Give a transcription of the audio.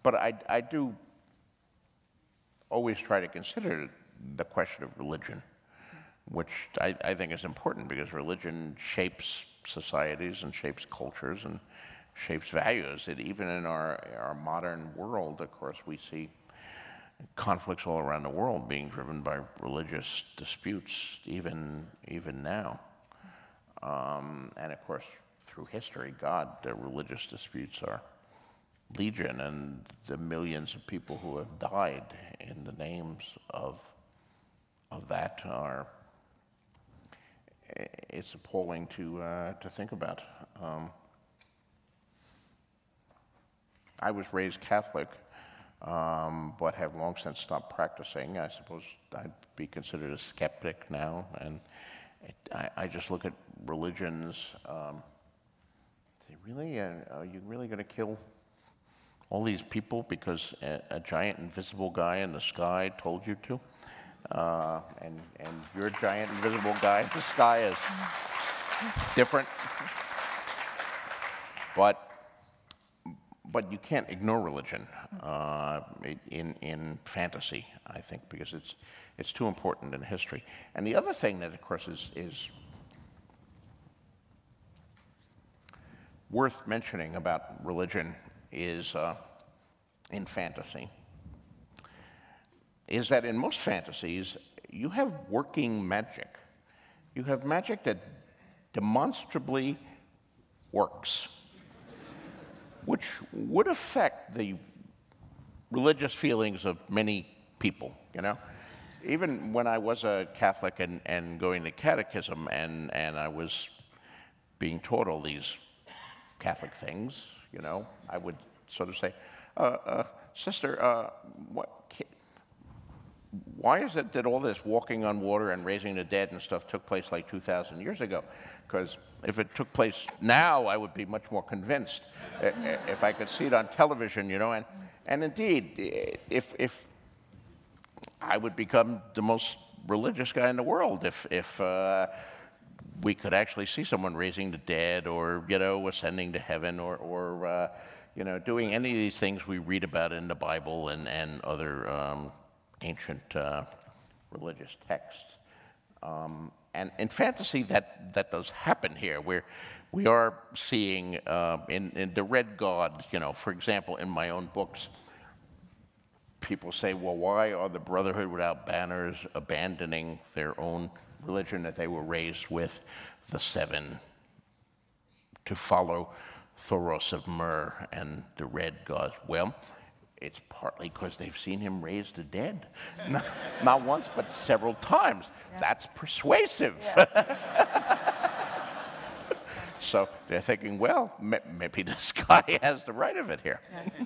But I do always try to consider the question of religion, which I think is important because religion shapes societies and shapes cultures and shapes values. And even in our modern world, of course, we see conflicts all around the world being driven by religious disputes, even now. And of course, through history, the religious disputes are legion, and the millions of people who have died in the names of that it's appalling to think about. I was raised Catholic, but have long since stopped practicing. I suppose I'd be considered a skeptic now, and I just look at religions. Really, are you really going to kill all these people because a giant invisible guy in the sky told you to? And your giant invisible guy in the sky is different. But you can't ignore religion in fantasy, I think, because it's too important in history. And the other thing that, of course, is worth mentioning about religion is, in fantasy, is that in most fantasies, you have working magic. You have magic that demonstrably works, which would affect the religious feelings of many people, you know? Even when I was a Catholic and going to catechism and I was being taught all these Catholic things, you know, I would sort of say, sister, why is it that all this walking on water and raising the dead and stuff took place like 2,000 years ago? Because if it took place now, I would be much more convinced if I could see it on television, you know. And indeed, if I would become the most religious guy in the world if we could actually see someone raising the dead, or, you know, ascending to heaven, or you know, doing any of these things we read about in the Bible and other ancient religious texts. And in fantasy, that does happen here. We are seeing in the red god, you know, for example, in my own books, people say, well, why are the Brotherhood Without Banners abandoning their own religion that they were raised with, the seven, to follow Thoros of Myr and the red god? Well, it's partly because they've seen him raise the dead. Not once, but several times. Yeah. That's persuasive. Yeah. So they're thinking, well, maybe this guy has the right of it here. Yeah.